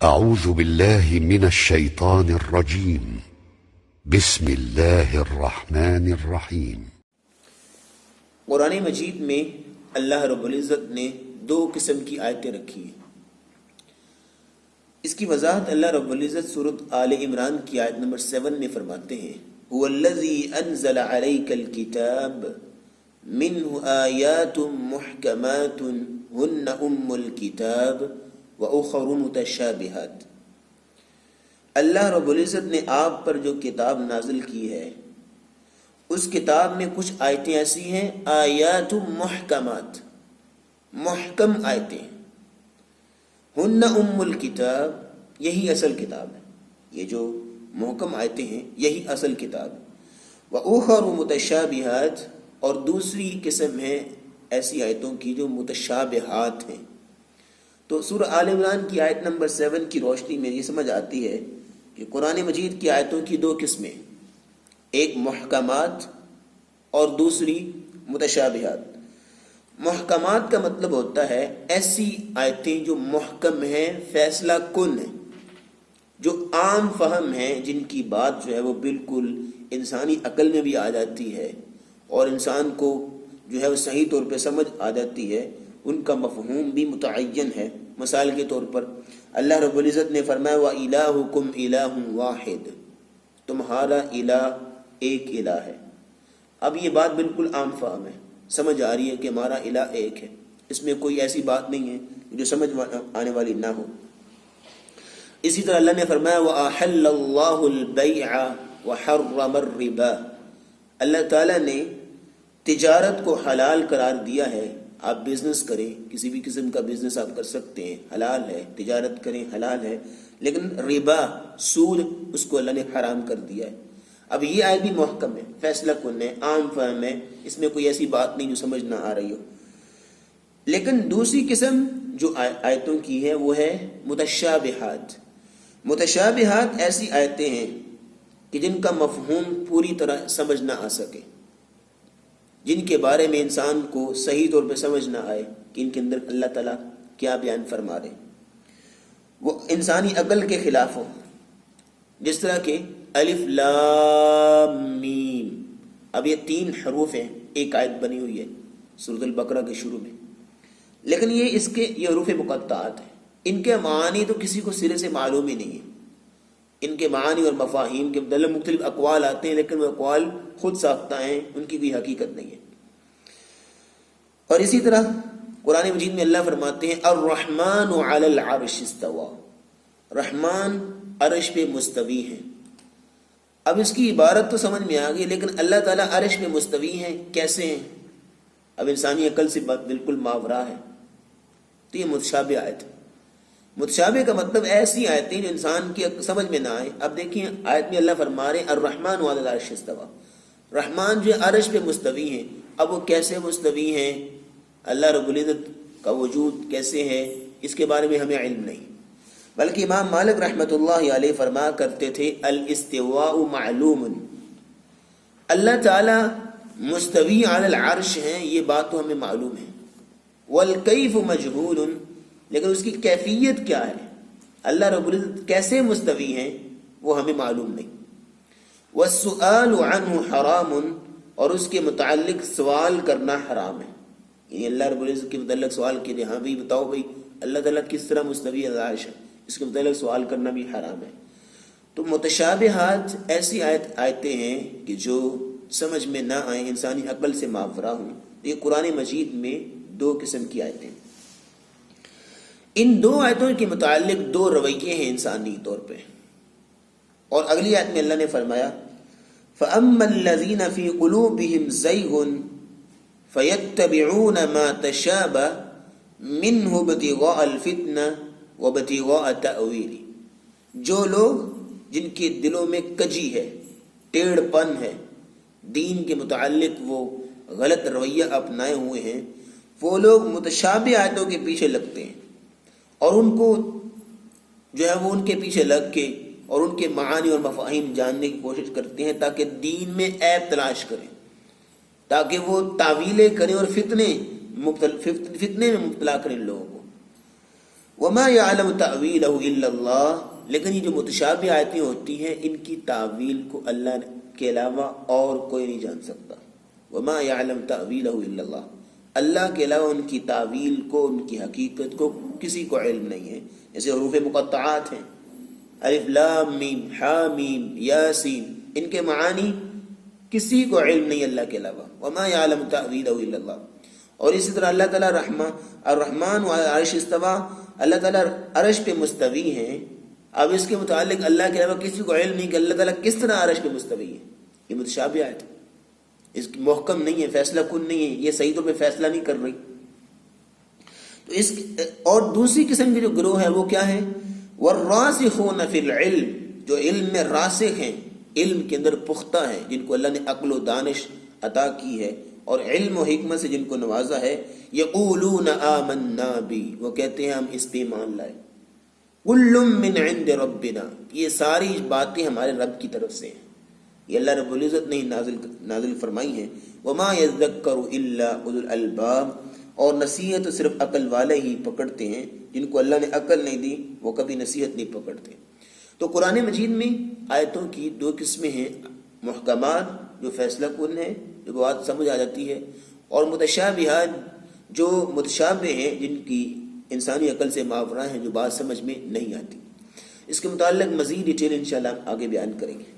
اعوذ باللہ من الشیطان الرجیم بسم اللہ الرحمن الرحیم۔ قرآن مجید میں اللہ رب العزت نے دو قسم کی آیتیں رکھی ہیں۔ اس کی وضاحت اللہ رب العزت سورۃ آل عمران کی آیت نمبر 7 میں فرماتے ہیں، هو الذی انزل علیک الکتاب منہ آیات محکمات ہن ام الکتاب وأخر متشابہات۔ اللہ رب العزت نے آپ پر جو کتاب نازل کی ہے، اس کتاب میں کچھ آیتیں ایسی ہیں آیات محکمات، محکم آیتیں، ہن ام الکتاب، یہی اصل کتاب ہے۔ یہ جو محکم آیتیں ہیں یہی اصل کتاب ہے۔ وأخر متشابہات، اور دوسری قسم ہے ایسی آیتوں کی جو متشابہات ہیں۔ تو سورہ آل عمران کی آیت نمبر 7 کی روشنی میں یہ سمجھ آتی ہے کہ قرآن مجید کی آیتوں کی دو قسمیں، ایک محکمات اور دوسری متشابہات۔ محکمات کا مطلب ہوتا ہے ایسی آیتیں جو محکم ہیں، فیصلہ کن ہیں، جو عام فہم ہیں، جن کی بات جو ہے وہ بالکل انسانی عقل میں بھی آ جاتی ہے اور انسان کو جو ہے وہ صحیح طور پہ سمجھ آ جاتی ہے، ان کا مفہوم بھی متعین ہے۔ مثال کے طور پر اللہ رب العزت نے فرمایا وَإِلَٰهُكُمْ إِلَٰهٌ وَاحِدٌ، تمہارا الہ ایک الہ ہے۔ اب یہ بات بالکل عام فہم ہے، سمجھ آ رہی ہے کہ ہمارا الہ ایک ہے، اس میں کوئی ایسی بات نہیں ہے جو سمجھ آنے والی نہ ہو۔ اسی طرح اللہ نے فرمایا وَأَحَلَّ اللَّهُ الْبَيْعَ وَحَرَّمَ الرِّبَا، اللہ تعالیٰ نے تجارت کو حلال قرار دیا ہے۔ آپ بزنس کریں، کسی بھی قسم کا بزنس آپ کر سکتے ہیں، حلال ہے، تجارت کریں، حلال ہے، لیکن ربا، سود، اس کو اللہ نے حرام کر دیا ہے۔ اب یہ آیت بھی محکم ہے، فیصلہ کن ہے، عام فہم ہے، اس میں کوئی ایسی بات نہیں جو سمجھ نہ آ رہی ہو۔ لیکن دوسری قسم جو آیتوں کی ہے وہ ہے متشابہات۔ متشابہات ایسی آیتیں ہیں کہ جن کا مفہوم پوری طرح سمجھ نہ آ سکے، جن کے بارے میں انسان کو صحیح طور پہ سمجھ نہ آئے کہ ان کے اندر اللہ تعالیٰ کیا بیان فرما رہے، وہ انسانی عقل کے خلاف ہو۔ جس طرح کہ الف لام میم، اب یہ 3 حروف ہیں، ایک آیت بنی ہوئی ہے سورۃ البقرہ کے شروع میں، لیکن یہ حروف مقطعات ہیں، ان کے معانی تو کسی کو سرے سے معلوم ہی نہیں ہے۔ ان کے معانی اور مفاہیم کے متعلق مختلف اقوال آتے ہیں، لیکن وہ اقوال خود ساختہ ہیں، ان کی کوئی حقیقت نہیں ہے۔ اور اسی طرح قرآن مجید میں اللہ فرماتے ہیں الرحمن علی العرش استوى، رحمان عرش پہ مستوی ہیں۔ اب اس کی عبارت تو سمجھ میں آ گئی، لیکن اللہ تعالیٰ عرش پہ مستوی ہیں کیسے ہیں؟ اب انسانی عقل سے بات بالکل ماورا ہے، تو یہ متشابہ آیت ہے۔ متشابہ کا مطلب ایسی آیتیں جو انسان کی سمجھ میں نہ آئے۔ اب دیکھیں آیت میں اللہ فرما رہے ہیں الرحمن علی العرش استوى، رحمان جو عرش پہ مستوی ہیں۔ اب وہ کیسے مستوی ہیں، اللہ رب العزت کا وجود کیسے ہے، اس کے بارے میں ہمیں علم نہیں، بلکہ امام مالک رحمۃ اللہ علیہ فرمایا کرتے تھے الاستواء معلوم، اللہ تعالیٰ مستوی علی العرش ہیں، یہ بات تو ہمیں معلوم ہے، والکیف مجہول، لیکن اس کی کیفیت کیا ہے، اللہ رب العزت کیسے مستوی ہیں، وہ ہمیں معلوم نہیں۔ والسؤال عنہ حرام، اور اس کے متعلق سوال کرنا حرام ہے، یعنی اللہ رب العزت کے متعلق سوال کیے، ہاں بھی بتاؤ بھائی اللہ تعالیٰ کس طرح مستوی عرش ہے، اس کے متعلق سوال کرنا بھی حرام ہے۔ تو متشابہات ایسی آیتیں ہیں کہ جو سمجھ میں نہ آئیں، انسانی عقل سے ماورا ہوں۔ یہ قرآن مجید میں 2 قسم کی آیتیں، ان 2 آیتوں کے متعلق 2 رویے ہیں انسانی طور پہ۔ اور اگلی آیت میں اللہ نے فرمایا فَأَمَّا الَّذِينَ فِي قُلُوبِهِمْ زَيْغٌ فَيَتَّبِعُونَ مَا تَشَابَهَ مِنْهُ ابْتِغَاءَ الْفِتْنَةِ وَابْتِغَاءَ تَأْوِيلِهِ، جو لوگ جن کے دلوں میں کجی ہے، ٹیڑھ پن ہے، دین کے متعلق وہ غلط رویہ اپنائے ہوئے ہیں، وہ لوگ متشابہ آیتوں کے پیچھے لگتے ہیں اور ان کو جو ہے وہ ان کے پیچھے لگ کے اور ان کے معانی اور مفاہیم جاننے کی کوشش کرتے ہیں تاکہ دین میں عیب تلاش کریں، تاکہ وہ تعویلیں کریں اور فتنے میں مبتلا کریں لوگوں کو۔ وما يعلم تأويله الا اللہ، لیکن یہ جو متشابہ آیتیں ہوتی ہیں ان کی تعویل کو اللہ کے علاوہ اور کوئی نہیں جان سکتا. وما يعلم تأويله الا اللہ، اللہ کے علاوہ ان کی تعویل کو، ان کی حقیقت کو کسی کو علم نہیں ہے. جیسے حروف مقطعات ہیں، الف لام میم ہا میم یاسین، ان کے معانی کسی کو علم نہیں اللہ کے علاوہ. وما يعلم تأويله الا اللہ. اور اسی طرح اللہ تعالیٰ الرحمن و عرش استوا، اللہ تعالیٰ عرش پہ مستوی ہیں. اب اس کے متعلق اللہ کے علاوہ کسی کو علم نہیں کہ اللہ تعالیٰ کس طرح عرش پہ مستوی ہے. یہ متشابہ آیت ہے، اس کی محکم نہیں ہے، فیصلہ کن نہیں ہے، یہ صحیح طور پہ فیصلہ نہیں کر رہی. تو اس اور دوسری قسم کے جو گروہ ہے وہ کیا ہے؟ والراسخون فی العلم، جو علم میں راسخ ہیں، علم کے اندر پختہ ہیں، جن کو اللہ نے عقل و دانش عطا کی ہے اور علم و حکمت سے جن کو نوازا ہے. یقولون آمنا بی، وہ کہتے ہیں ہم اس پہ ایمان لائے. کل من عند ربنا، یہ ساری باتیں ہمارے رب کی طرف سے ہیں، یہ اللہ رب العزت نے نازل فرمائی ہیں. وما یذکر الا اولو الالباب، اور نصیحت صرف عقل والے ہی پکڑتے ہیں، جن کو اللہ نے عقل نہیں دی وہ کبھی نصیحت نہیں پکڑتے. تو قرآن مجید میں آیتوں کی دو قسمیں ہیں، محکمات جو فیصلہ کن ہیں، جو بات سمجھ آ جاتی ہے، اور متشابہات جو متشابہ ہیں، جن کی انسانی عقل سے ماورا ہیں، جو بات سمجھ میں نہیں آتی. اس کے متعلق مزید ڈیٹیل انشاءاللہ آگے بیان کریں گے.